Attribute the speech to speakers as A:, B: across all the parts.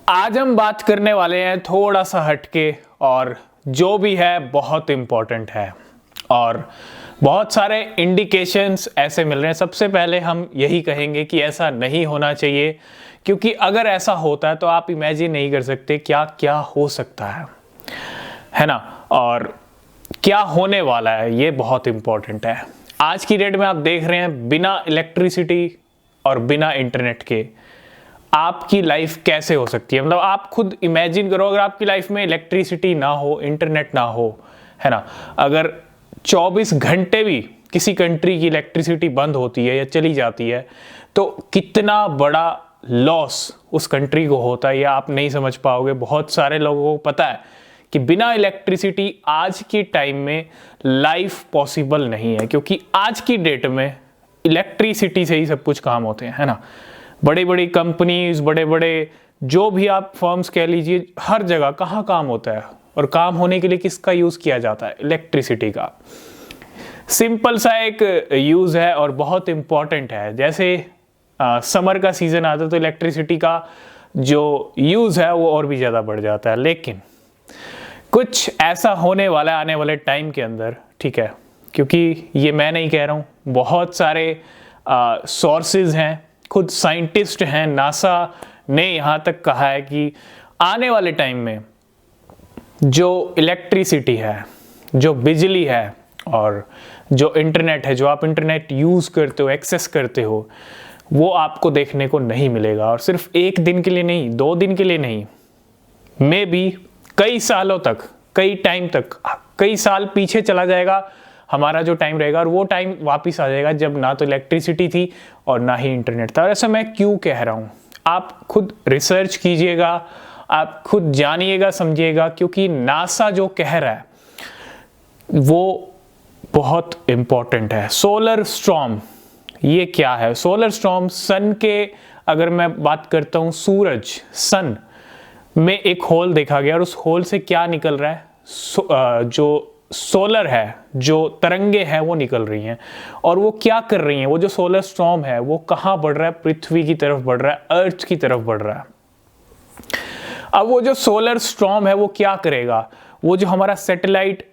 A: आज हम बात करने वाले हैं थोड़ा सा हटके और जो भी है बहुत इम्पोर्टेंट है और बहुत सारे इंडिकेशंस ऐसे मिल रहे हैं। सबसे पहले हम यही कहेंगे कि ऐसा नहीं होना चाहिए, क्योंकि अगर ऐसा होता है तो आप इमेजिन नहीं कर सकते क्या क्या हो सकता है ना। और क्या होने वाला है ये बहुत इम्पोर्टेंट है। आज की डेट में आप देख रहे हैं बिना इलेक्ट्रिसिटी और बिना इंटरनेट के आपकी लाइफ कैसे हो सकती है। मतलब आप खुद इमेजिन करो, अगर आपकी लाइफ में इलेक्ट्रिसिटी ना हो, इंटरनेट ना हो, है ना, अगर 24 घंटे भी किसी कंट्री की इलेक्ट्रिसिटी बंद होती है या चली जाती है तो कितना बड़ा लॉस उस कंट्री को होता है, ये आप नहीं समझ पाओगे। बहुत सारे लोगों को पता है कि बिना इलेक्ट्रिसिटी आज के टाइम में लाइफ पॉसिबल नहीं है, क्योंकि आज की डेट में इलेक्ट्रिसिटी से ही सब कुछ काम होते हैं, है ना। बड़ी बड़ी कंपनीज, बड़े बड़े जो भी आप फर्म्स कह लीजिए, हर जगह कहाँ काम होता है और काम होने के लिए किसका यूज़ किया जाता है? इलेक्ट्रिसिटी का। सिंपल सा एक यूज़ है और बहुत इम्पॉर्टेंट है। जैसे समर का सीज़न आता है तो इलेक्ट्रिसिटी का जो यूज़ है वो और भी ज़्यादा बढ़ जाता है। लेकिन कुछ ऐसा होने वाला है आने वाले टाइम के अंदर, ठीक है, क्योंकि ये मैं नहीं कह रहा हूँ, बहुत सारे सोर्सेज हैं, खुद साइंटिस्ट हैं, नासा ने यहाँ तक कहा है कि आने वाले टाइम में जो इलेक्ट्रिसिटी है, जो बिजली है और जो इंटरनेट है, जो आप इंटरनेट यूज़ करते हो, एक्सेस करते हो, वो आपको देखने को नहीं मिलेगा। और सिर्फ एक दिन के लिए नहीं, 2 दिन के लिए नहीं, मे बी कई सालों तक, कई टाइम तक, कई साल पीछे चला जाएगा हमारा जो टाइम रहेगा, और वो टाइम वापस आ जाएगा जब ना तो इलेक्ट्रिसिटी थी और ना ही इंटरनेट था। और ऐसा मैं क्यों कह रहा हूँ, आप खुद रिसर्च कीजिएगा, आप खुद जानिएगा, समझिएगा, क्योंकि नासा जो कह रहा है वो बहुत इंपॉर्टेंट है। सोलर स्टॉर्म, ये क्या है? सोलर स्टॉर्म सन के, अगर मैं बात करता हूँ, सूरज, सन में एक होल देखा गया और उस होल से क्या निकल रहा है? जो सोलर है, जो तरंगे हैं वो निकल रही हैं। और वो क्या कर रही हैं? वो जो सोलर स्टॉर्म है वो कहाँ बढ़ रहा है? पृथ्वी की तरफ बढ़ रहा है, अर्थ की तरफ बढ़ रहा है। अब वो जो सोलर स्टॉर्म है वो क्या करेगा? वो जो हमारा सैटेलाइट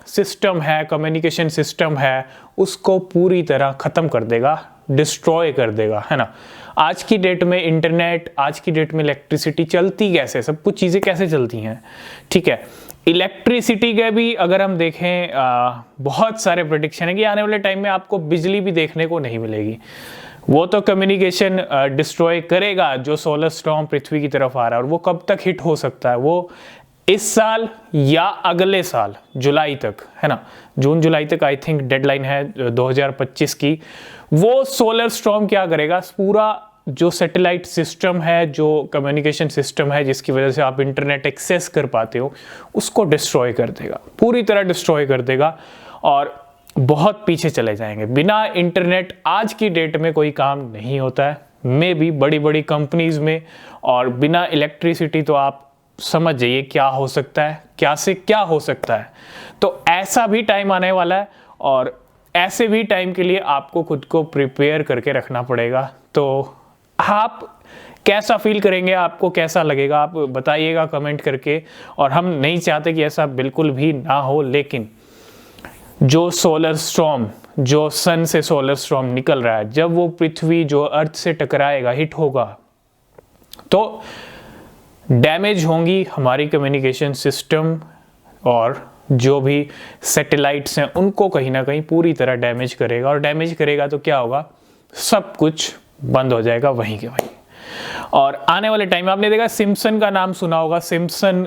A: सिस्टम है, कम्युनिकेशन सिस्टम है, उसको पूरी तरह खत्म कर देगा, डिस्ट्रॉय कर देगा, है ना। आज की डेट में इंटरनेट, आज की डेट में इलेक्ट्रिसिटी चलती कैसे, सब कुछ चीज़ें कैसे चलती हैं, ठीक है। इलेक्ट्रिसिटी के भी अगर हम देखें, बहुत सारे प्रेडिक्शन है कि आने वाले टाइम में आपको बिजली भी देखने को नहीं मिलेगी। वो तो कम्युनिकेशन डिस्ट्रॉय करेगा जो सोलर स्टॉर्म पृथ्वी की तरफ आ रहा है। और वो कब तक हिट हो सकता है? वो इस साल या अगले साल जुलाई तक, है ना, जून जुलाई तक आई थिंक डेडलाइन है 2025 की। वो सोलर स्टॉर्म क्या करेगा? पूरा जो सैटेलाइट सिस्टम है, जो कम्युनिकेशन सिस्टम है, जिसकी वजह से आप इंटरनेट एक्सेस कर पाते हो, उसको डिस्ट्रॉय कर देगा, पूरी तरह डिस्ट्रॉय कर देगा और बहुत पीछे चले जाएंगे। बिना इंटरनेट आज की डेट में कोई काम नहीं होता है, मे बी बड़ी बड़ी कंपनीज में। और बिना इलेक्ट्रिसिटी तो आप समझ जाइए क्या हो सकता है, क्या से क्या हो सकता है। तो ऐसा भी टाइम आने वाला है और ऐसे भी टाइम के लिए आपको खुद को प्रिपेयर करके रखना पड़ेगा। तो आप कैसा फील करेंगे, आपको कैसा लगेगा, आप बताइएगा कमेंट करके। और हम नहीं चाहते कि ऐसा बिल्कुल भी ना हो, लेकिन जो सोलर स्टॉर्म, जो सन से सोलर स्टॉर्म निकल रहा है, जब वो पृथ्वी, जो अर्थ से टकराएगा, हिट होगा, तो डैमेज होंगी हमारी कम्युनिकेशन सिस्टम और जो भी सैटेलाइट्स हैं उनको कहीं ना कहीं पूरी तरह डैमेज करेगा। और डैमेज करेगा तो क्या होगा? सब कुछ बंद हो जाएगा वहीं के वहीं। और आने वाले टाइम में आपने देखा, सिम्पसन का नाम सुना होगा। सिम्पसन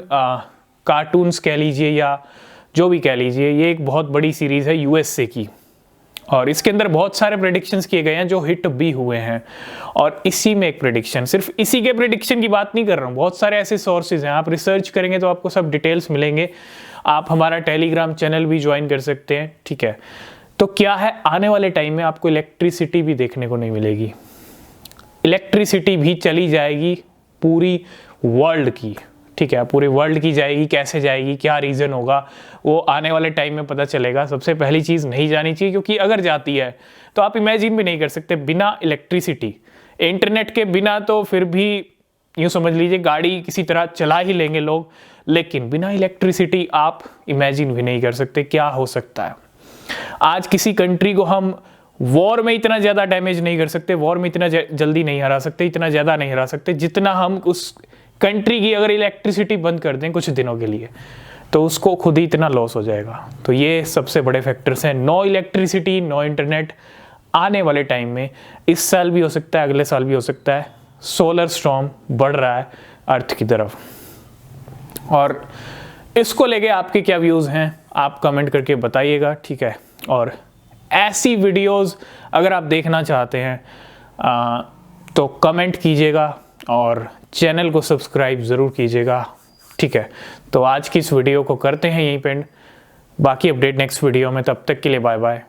A: कार्टून्स कह लीजिए या जो भी कह लीजिए, ये एक बहुत बड़ी सीरीज है यूएसए की और इसके अंदर बहुत सारे प्रेडिक्शंस किए गए हैं जो हिट भी हुए हैं। और इसी में एक प्रेडिक्शन, सिर्फ इसी के प्रेडिक्शन की बात नहीं कर रहा हूँ, बहुत सारे ऐसे सोर्सेज हैं, आप रिसर्च करेंगे तो आपको सब डिटेल्स मिलेंगे। आप हमारा टेलीग्राम चैनल भी ज्वाइन कर सकते हैं, ठीक है। तो क्या है, आने वाले टाइम में आपको इलेक्ट्रिसिटी भी देखने को नहीं मिलेगी, इलेक्ट्रिसिटी भी चली जाएगी पूरी वर्ल्ड की, ठीक है, पूरे वर्ल्ड की जाएगी। कैसे जाएगी, क्या रीज़न होगा, वो आने वाले टाइम में पता चलेगा। सबसे पहली चीज़ नहीं जानी चाहिए, क्योंकि अगर जाती है तो आप इमेजिन भी नहीं कर सकते बिना इलेक्ट्रिसिटी। इंटरनेट के बिना तो फिर भी यूँ समझ लीजिए गाड़ी किसी तरह चला ही लेंगे लोग, लेकिन बिना इलेक्ट्रिसिटी आप इमेजिन भी नहीं कर सकते क्या हो सकता है। आज किसी कंट्री को हम वॉर में इतना ज़्यादा डैमेज नहीं कर सकते, वॉर में इतना जल्दी नहीं हरा सकते, इतना ज़्यादा नहीं हरा सकते जितना हम उस कंट्री की अगर इलेक्ट्रिसिटी बंद कर दें कुछ दिनों के लिए तो उसको खुद ही इतना लॉस हो जाएगा। तो ये सबसे बड़े फैक्टर्स हैं। No electricity, no internet. आने वाले टाइम में इस साल भी हो सकता है, अगले साल भी हो सकता है, सोलर स्टॉर्म बढ़ रहा है अर्थ की तरफ। और इसको लेके आपके क्या व्यूज़ हैं आप कमेंट करके बताइएगा, ठीक है। और ऐसी वीडियोस अगर आप देखना चाहते हैं तो कमेंट कीजिएगा और चैनल को सब्सक्राइब ज़रूर कीजिएगा, ठीक है। तो आज की इस वीडियो को करते हैं यहीं पे एंड, बाकी अपडेट नेक्स्ट वीडियो में, तब तक के लिए बाय बाय।